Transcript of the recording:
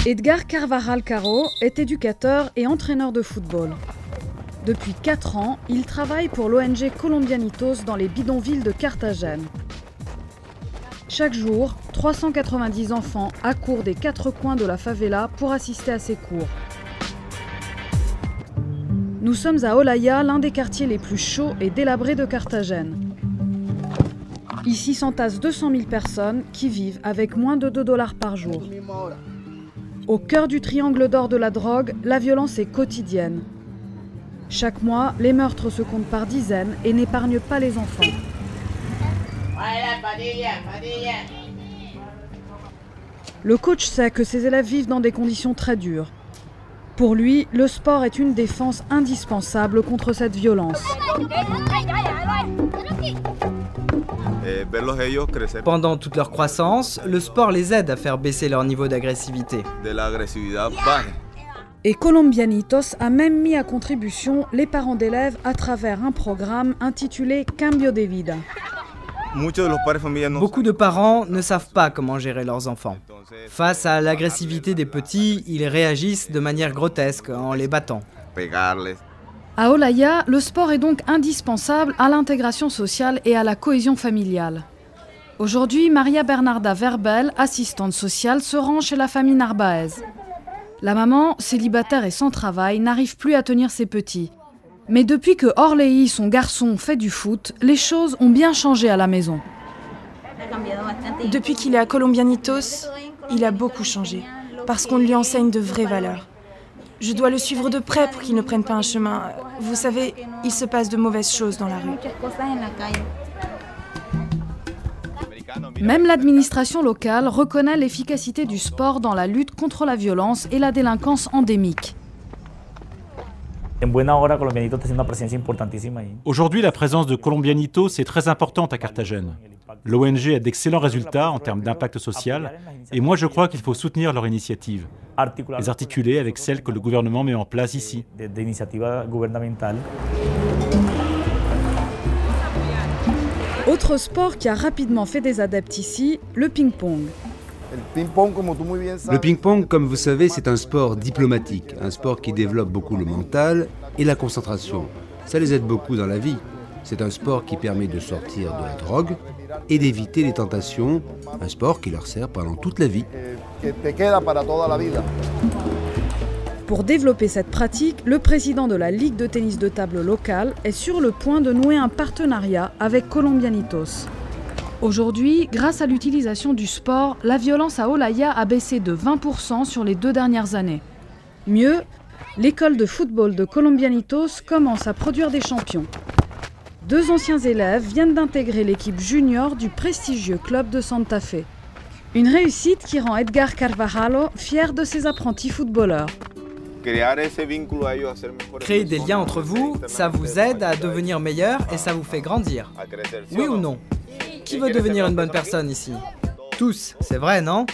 Edgar Carvajal Caro est éducateur et entraîneur de football. Depuis 4 ans, il travaille pour l'ONG Colombianitos dans les bidonvilles de Carthagène. Chaque jour, 390 enfants accourent des 4 coins de la favela pour assister à ses cours. Nous sommes à Olaya, l'un des quartiers les plus chauds et délabrés de Carthagène. Ici s'entassent 200 000 personnes qui vivent avec moins de 2 $ par jour. Au cœur du triangle d'or de la drogue, la violence est quotidienne. Chaque mois, les meurtres se comptent par dizaines et n'épargnent pas les enfants. Le coach sait que ses élèves vivent dans des conditions très dures. Pour lui, le sport est une défense indispensable contre cette violence. Pendant toute leur croissance, le sport les aide à faire baisser leur niveau d'agressivité. Et Colombianitos a même mis à contribution les parents d'élèves à travers un programme intitulé Cambio de Vida. Beaucoup de parents ne savent pas comment gérer leurs enfants. Face à l'agressivité des petits, ils réagissent de manière grotesque en les battant. À Olaya, le sport est donc indispensable à l'intégration sociale et à la cohésion familiale. Aujourd'hui, Maria Bernarda Verbel, assistante sociale, se rend chez la famille Narbaez. La maman, célibataire et sans travail, n'arrive plus à tenir ses petits. Mais depuis que Orley, son garçon, fait du foot, les choses ont bien changé à la maison. Depuis qu'il est à Colombianitos, il a beaucoup changé, parce qu'on lui enseigne de vraies valeurs. Je dois le suivre de près pour qu'il ne prenne pas un chemin. Vous savez, il se passe de mauvaises choses dans la rue. Même l'administration locale reconnaît l'efficacité du sport dans la lutte contre la violence et la délinquance endémique. Aujourd'hui, la présence de Colombianitos est très importante à Carthagène. L'ONG a d'excellents résultats en termes d'impact social et moi je crois qu'il faut soutenir leur initiative, les articuler avec celles que le gouvernement met en place ici. Autre sport qui a rapidement fait des adeptes ici, le ping-pong. Le ping-pong, comme vous savez, c'est un sport diplomatique, un sport qui développe beaucoup le mental et la concentration. Ça les aide beaucoup dans la vie. C'est un sport qui permet de sortir de la drogue et d'éviter les tentations, un sport qui leur sert pendant toute la vie. Pour développer cette pratique, le président de la Ligue de tennis de table locale est sur le point de nouer un partenariat avec Colombianitos. Aujourd'hui, grâce à l'utilisation du sport, la violence à Olaya a baissé de 20% sur les 2 dernières années. Mieux, l'école de football de Colombianitos commence à produire des champions. 2 anciens élèves viennent d'intégrer l'équipe junior du prestigieux club de Santa Fe. Une réussite qui rend Edgar Carvajal fier de ses apprentis footballeurs. Créer des liens entre vous, ça vous aide à devenir meilleur et ça vous fait grandir. Oui ou non? Qui veut devenir une bonne personne ici? Tous, c'est vrai, non?